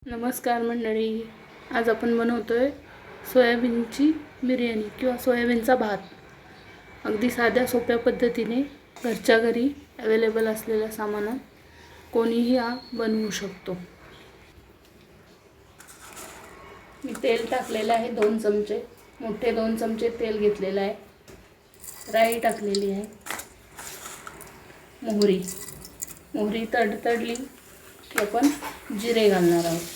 नमस्कार मंडळी, आज आपण बनवतोय सोयाबीनची बिर्याणी किंवा सोयाबीनचा भात. अगदी साध्या सोप्या पद्धतीने घरच्या घरी अवेलेबल असलेल्या सामानात कोणीही हा बनवू शकतो. मी तेल टाकलेलं आहे 2 चमचे, मोठे 2 चमचे तेल घेतलेलं आहे. राई टाकलेली आहे. मोहरी तडतडली की आपण जिरे घालणार आहोत.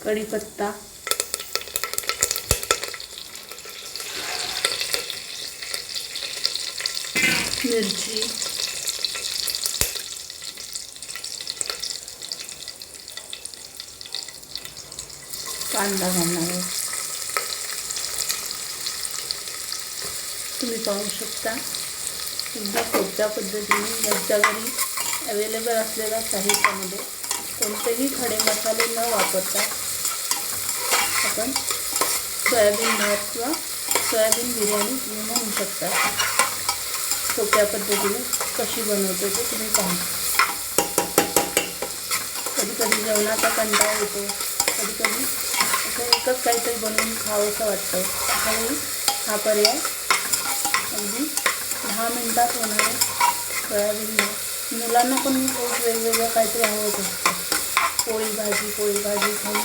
कढीपत्ता, मिरची, कांदा घालणार आहोत. तुम्ही पाहू शकता एकदम सोप्या पद्धतीने घरच्या घरी अवेलेबल असलेल्या साहित्यामध्ये कोणतेही खडे मसाले न वापरता आपण सोयाबीन भात किंवा सोयाबीन बिर्याणी तुम्ही म्हणू शकता. सोप्या पद्धतीने कशी बनवतो ते तुम्ही पाहू. कधी कधी जेवणाचा कंटाळा येतो, कधी कधी असं एकच काहीतरी बनवून खावंसं वाटतं. त्यामुळे हा पर्याय अगदी 10 मिनिटात होणारे सोयाबीन भात. मुलांना पण रोज वेगवेगळं काहीतरी हवं असतं. पोळी भाजी खाऊन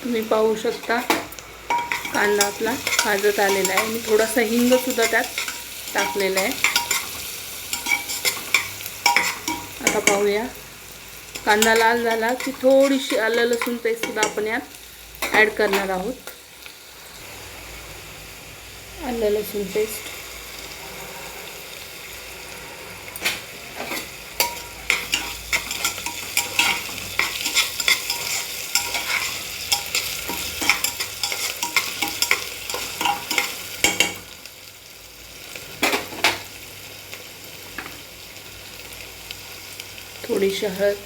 तुम्ही पाहू शकता कांदा आपला भाजत आलेला आहे आणि थोडासा हिंगसुद्धा त्यात टाकलेला आहे. आता पाहूया. कांदा लाल झाला की थोडीशी आलं लसूण पेस्टसुद्धा आपण यात ॲड करणार आहोत. आलं लसूण पेस्ट, थोडीशी हळद,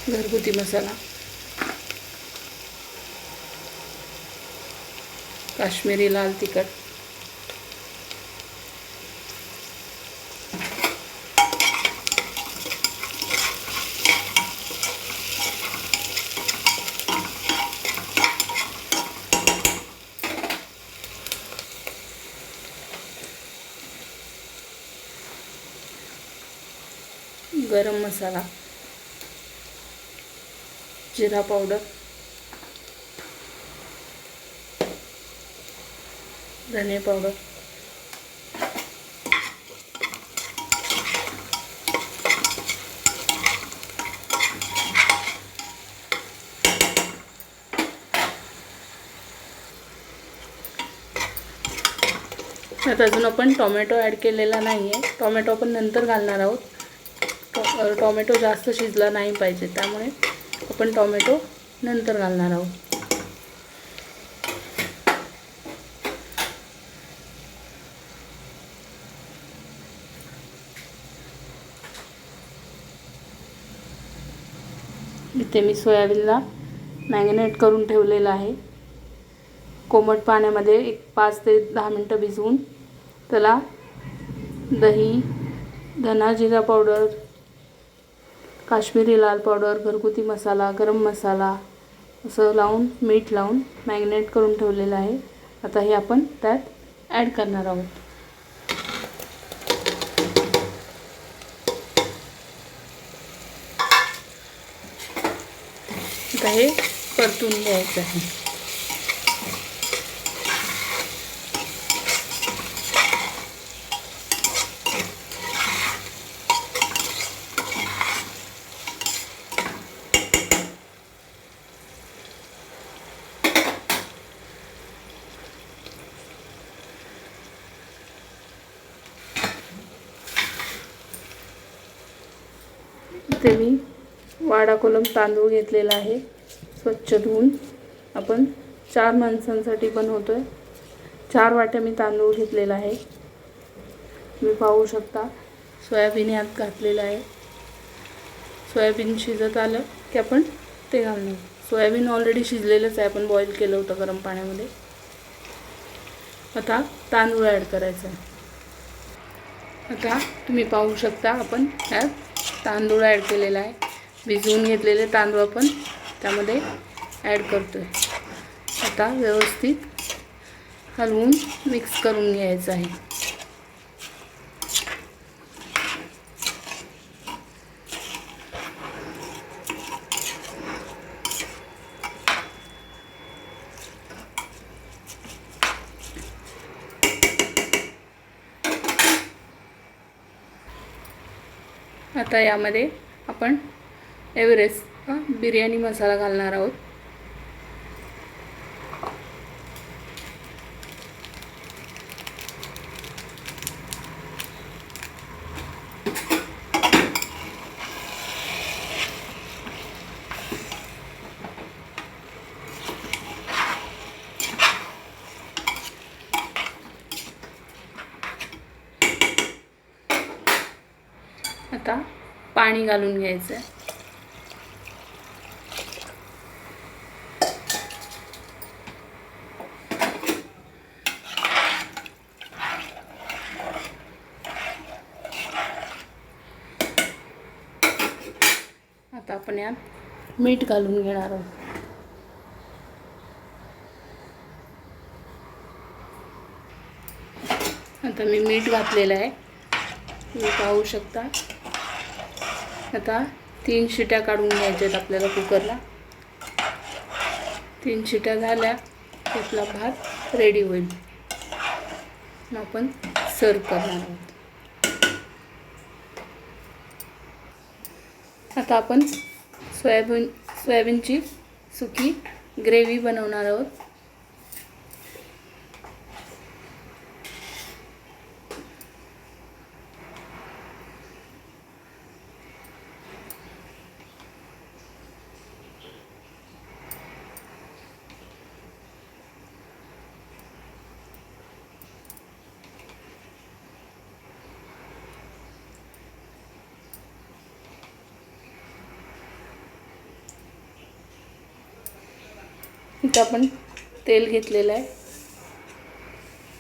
घरगुती मसाला, काश्मीरी लाल तिखट, गरम मसाला, जिरा पावडर, धने पावडर, त्यात अजून आपण टोमॅटो ॲड केलेला नाही आहे. टोमॅटो आपण नंतर घालणार आहोत. टोमॅटो जास्त शिजला नाही पाहिजे, त्यामुळे आपण टोमॅटो नंतर घालणार आहोत. इथे मी सोयाबीनला मॅरिनेट करून ठेवलेलं आहे. कोमट पाण्यामध्ये 5 ते 10 मिनटं भिजवून त्याला दही, धना जिरा पावडर, काश्मीरी लाल पावडर, घरगुती मसाला, गरम मसाला असं लावून मीठ लावून मॅरिनेट करून ठेवलेलं आहे. आता हे आपण त्यात ॲड करणार आहोत. आता हे परतून घ्यायचं आहे. इथे मी वाडा कोलम तांदूळ घेतलेला आहे, स्वच्छ धुवून. आपण 4 माणसांसाठी बनवतोय. 4 वाट्या मी तांदूळ घेतलेला आहे. तुम्ही पाहू शकता सोयाबीन यात घातलेलं आहे. सोयाबीन शिजत आलं की आपण ते घालणार. सोयाबीन ऑलरेडी शिजलेलंच आहे, आपण बॉईल केलं होतं गरम पाण्यामध्ये. आता तांदूळ ॲड करायचं आहे. आता तुम्ही पाहू शकता आपण यात तांदूळ ॲड केलेला आहे. भिजवून घेतलेले तांदूळ आपण त्यामध्ये ॲड करतो आहे. आता व्यवस्थित हलवून मिक्स करून घ्यायचं आहे. आता यामध्ये आपण एव्हरेस्ट बिर्याणी मसाला घालणार आहोत. आता पाणी घालून घ्यायचं आहे. आता आपण यात मीठ घालून घेणार आहोत. आता मी मीठ घातलेलं आहे, तुम्ही पाहू शकता. आता 3 शिट्या काढून घ्यायच्यात आपल्याला कुकरला. 3 शिट्या झाल्या की आपला भात रेडी होईल. मग आपण सर्व करणार आहोत. आता आपण सोयाबीनची सुकी ग्रेव्ही बनवणार आहोत. इथं आपण तेल घेतलेलं आहे.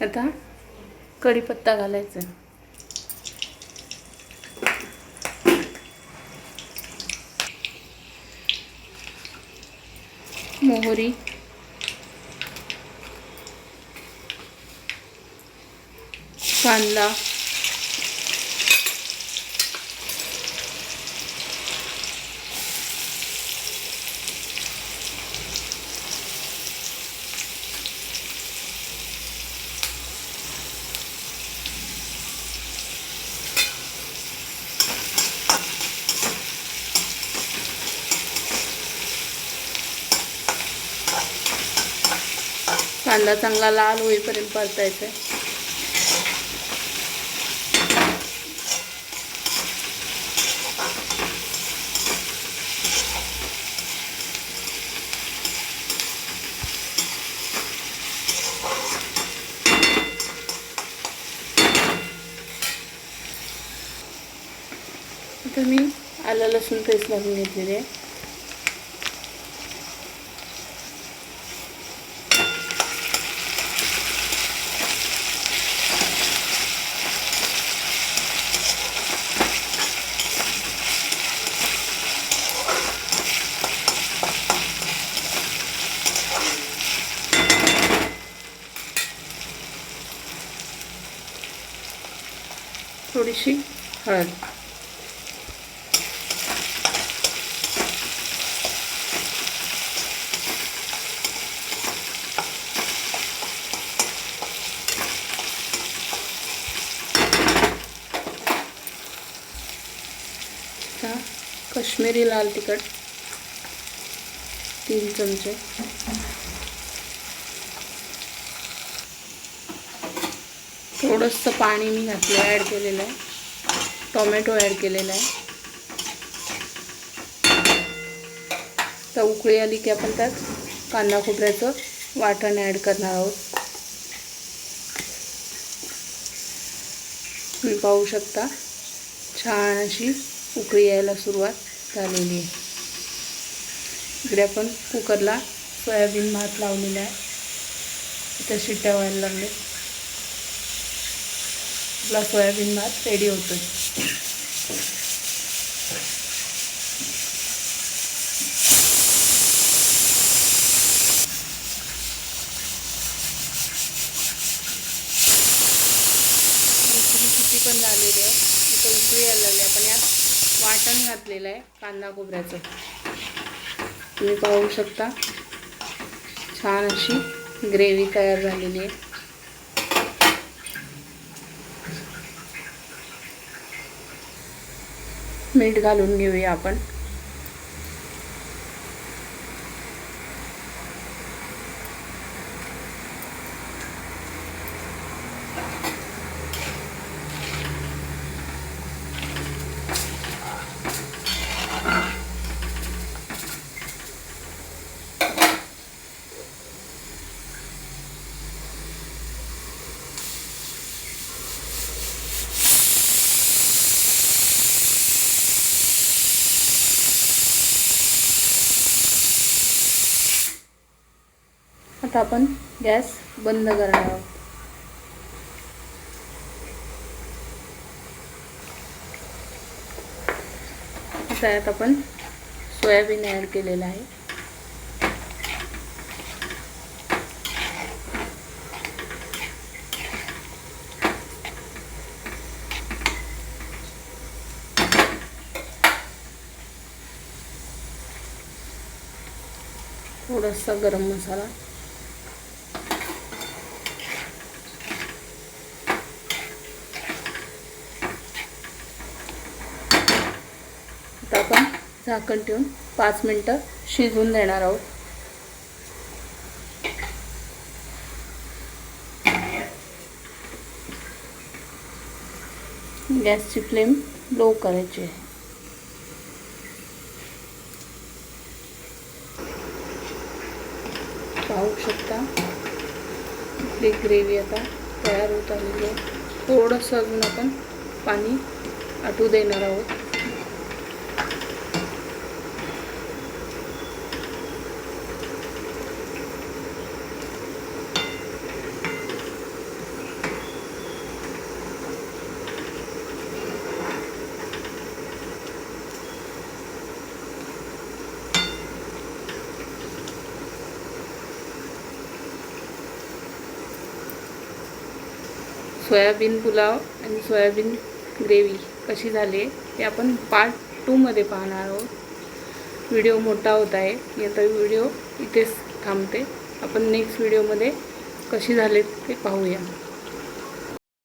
आता कढीपत्ता घालायचा. मोहरी, कांदा, कांदा चांगला लाल होईपर्यंत परतायचा आहे. आता मी आलं लसूण पेस्ट घालून घेतलेली आहे. थोडीशी हळद, काश्मीरी लाल तिखट 3 चमचे, थोडंसं पाणी मी घातलं ॲड केलेलं आहे. टोमॅटो ॲड केलेला आहे. तर उकळी आली की आपण त्यात कांदा खोबऱ्याचं वाटण ॲड करणार आहोत. तुम्ही पाहू शकता छान अशी उकळी यायला सुरुवात झालेली आहे. इकडे आपण कुकरला सोयाबीन भात लावलेला आहे. इथं शिट्ट्या व्हायला लागले. आपला सोयाबीन भात रेडी होतोय. पण झालेली आहे. इथं उकळी यायला लागली. आपण यात वाटण घातलेलं आहे कांदा खोबऱ्याचं. तुम्ही पाहू शकता छान अशी ग्रेव्ही तयार झालेली आहे. मीठ घालून घेऊया आपण. आता आपण गॅस बंद करणार आहोत. त्यात आपण सोयाबीन ॲड केलेलं आहे. थोडासा गरम मसाला, आता आपण झाकण ठेवून 5 मिनिटं शिजवून देणार आहोत. गॅसची फ्लेम लो करायची आहे. पाहू शकता आपली ग्रेव्ही आता तयार होत आलेली आहे. थोडंसं अजून आपण पाणी आटू देणार आहोत. सोयाबीन पुलाव आणि सोयाबीन ग्रेव्ही कशी झाली ते आपण पार्ट 2 मध्ये पाहणार आहोत. व्हिडिओ मोठा होत आहे. याचा व्हिडिओ इथेच थांबते. आपण नेक्स्ट व्हिडिओमध्ये कशी झाले ते पाहूया.